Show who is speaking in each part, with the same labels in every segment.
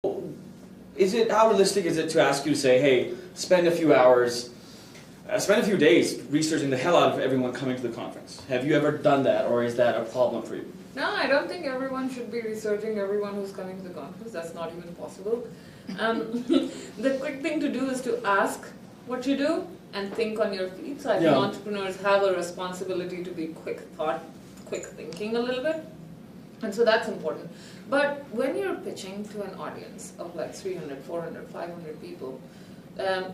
Speaker 1: how realistic is it to ask you to say, hey, spend a few hours, spend a few days researching the hell out of everyone coming to the conference? Have you ever done that, or is that a problem for you?
Speaker 2: No, I don't think everyone should be researching everyone who's coming to the conference. That's not even possible. The quick thing to do is to ask what you do and think on your feet. So I think entrepreneurs have a responsibility to be quick thinking a little bit. And so that's important. But when you're pitching to an audience of like 300, 400, 500 people,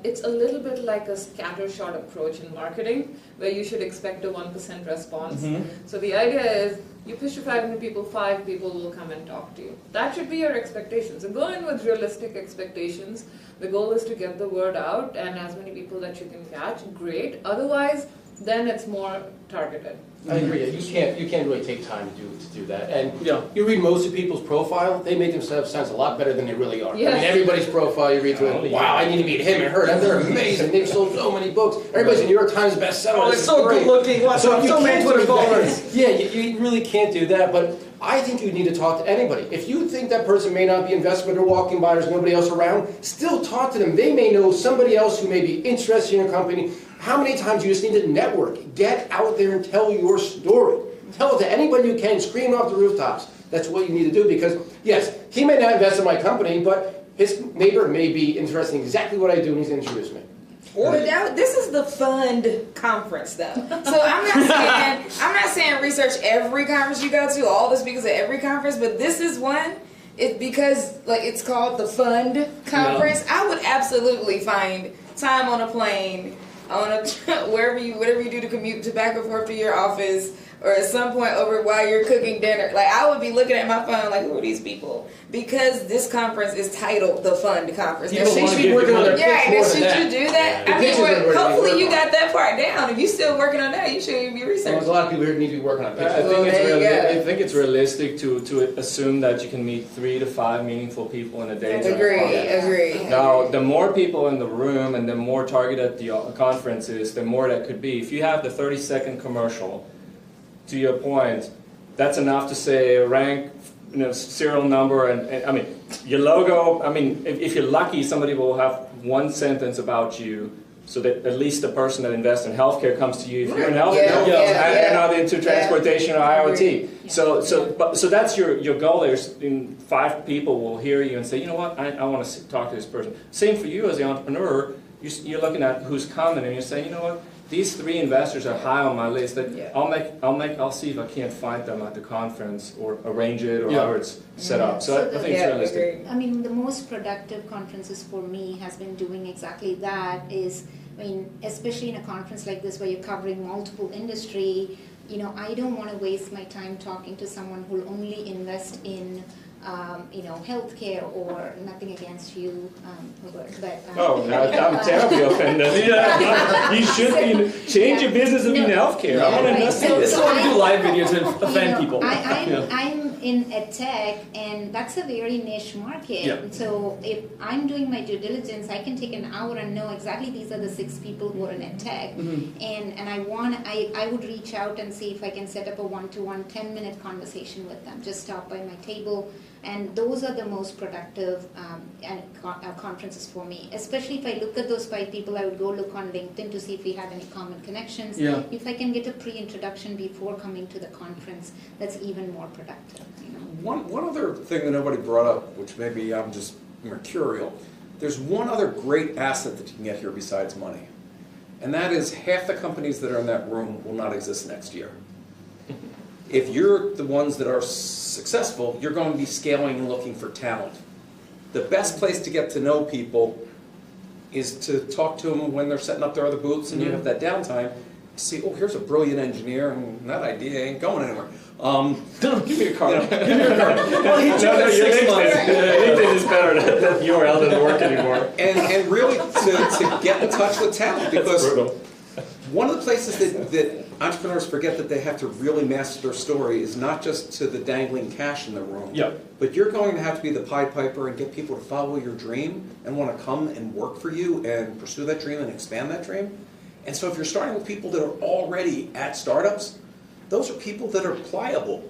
Speaker 2: it's a little bit like a scattershot approach in marketing, where you should expect a 1% response. So the idea is, you pitch to 500 people, 5 people will come and talk to you. That should be your expectations. So go in with realistic expectations. The goal is to get the word out, and as many people that you can catch, great. Otherwise, then it's more targeted.
Speaker 3: I agree. You can't really take time to do that. And you read most of people's profile, they make themselves sound a lot better than they really are.
Speaker 2: Yes.
Speaker 3: I mean, everybody's profile you read through, wow, I need to meet him and her. They're amazing. They've sold so many books. Everybody's a New York Times bestseller.
Speaker 1: Oh, it's so good looking. So many Twitter followers.
Speaker 3: Yeah, you really can't do that. But I think you need to talk to anybody. If you think that person may not be invested or walking by, there's nobody else around, still talk to them. They may know somebody else who may be interested in your company. How many times do you just need to network? Get out there and tell your story. Tell it to anybody you can, scream off the rooftops. That's what you need to do, because, yes, he may not invest in my company, but his neighbor may be interested in exactly what I do, and he's introduced me.
Speaker 4: But this is the fund conference, though. So I'm not saying research every conference you go to, all the speakers at every conference, but this is one. Because it's called the fund conference. I would absolutely find time on a plane, on a whatever you do to commute back and forth to your office, or at some point over while you're cooking dinner. Like, I would be looking at my phone like, who are these people? Because this conference is titled the Fund Conference.
Speaker 3: People should be working on their pitch more than that.
Speaker 4: Should you do that? I mean, hopefully you got that part down. If you're still working on that, you shouldn't be researching.
Speaker 3: There's a lot of people here who need to be working on pitches.
Speaker 1: I think it's realistic to assume that you can meet 3 to 5 meaningful people in a day.
Speaker 4: Agree.
Speaker 1: Now, the more people in the room and the more targeted the conference is, the more that could be. If you have the 30-second commercial, to your point, that's enough to say rank, serial number, and I mean, your logo. I mean, if you're lucky, somebody will have one sentence about you, so that at least the person that invests in healthcare comes to you. If you're in healthcare, and not into transportation or IoT. So that's your goal. There's 5 people will hear you and say, you know what, I want to talk to this person. Same for you as the entrepreneur. You're looking at who's coming, and you're saying, you know what, these 3 investors are high on my list. That I'll see if I can't find them at the conference or arrange it or however it's set up. So I think it's realistic.
Speaker 5: I mean, the most productive conferences for me has been doing exactly that. Especially in a conference like this where you're covering multiple industry. I don't want to waste my time talking to someone who'll only invest in healthcare, or nothing against you, Hubert, but...
Speaker 1: I'm terribly offended. You should change your business to be in healthcare. I want to invest in this. This is why we do live videos to offend people.
Speaker 5: I'm in EdTech, and that's a very niche market. Yeah. So if I'm doing my due diligence, I can take an hour and know exactly these are the 6 people who are in EdTech, and I would reach out and see if I can set up a one-to-one 10-minute conversation with them. Just stop by my table. And those are the most productive conferences for me. Especially if I look at those 5 people, I would go look on LinkedIn to see if we have any common connections. Yeah. If I can get a pre-introduction before coming to the conference, that's even more productive.
Speaker 6: One other thing that nobody brought up, which maybe I'm just mercurial, there's one other great asset that you can get here besides money. And that is half the companies that are in that room will not exist next year. If you're the ones that are successful, you're going to be scaling and looking for talent. The best place to get to know people is to talk to them when they're setting up their other booths and you have that downtime. See, oh, here's a brilliant engineer, and that idea ain't going anywhere.
Speaker 1: Give me a card.
Speaker 6: Give me a card.
Speaker 1: Well, he took it 6 months. LinkedIn is better. That URL doesn't work anymore.
Speaker 6: And really to get in touch with talent, because one of the places that entrepreneurs forget that they have to really master their story is not just to the dangling cash in the room, but you're going to have to be the Pied Piper and get people to follow your dream and want to come and work for you and pursue that dream and expand that dream. And so if you're starting with people that are already at startups, those are people that are pliable,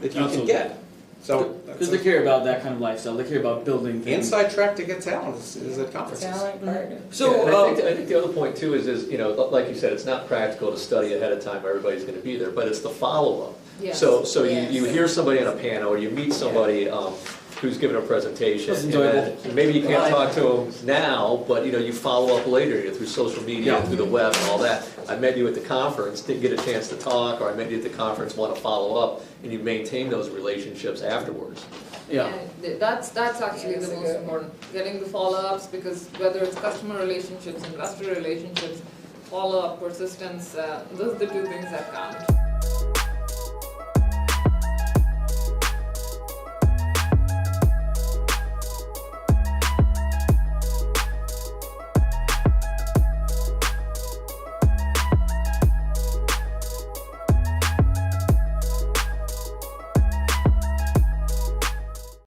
Speaker 6: that you can get. So
Speaker 7: Because they care about that kind of lifestyle. They care about building things.
Speaker 6: Inside track to get talent is at conferences.
Speaker 4: Talent partner.
Speaker 7: So,
Speaker 8: and I think the other point too is you know, like you said, it's not practical to study ahead of time. Everybody's going to be there, but it's the follow up.
Speaker 2: Yes.
Speaker 8: So
Speaker 4: Yes.
Speaker 8: you hear somebody on a panel, or you meet somebody who's giving a presentation,
Speaker 7: That's
Speaker 8: and
Speaker 7: enjoyable.
Speaker 8: then maybe you can't talk to them now, but you know, you follow up later, you know, through social media, through the web, and all that. I met you at the conference, didn't get a chance to talk, or I met you at the conference, want to follow up, and you maintain those relationships afterwards.
Speaker 7: yeah.
Speaker 2: And that's actually the most important. Getting the follow-ups, because whether it's customer relationships, investor relationships, follow-up, persistence, those are the two things that count.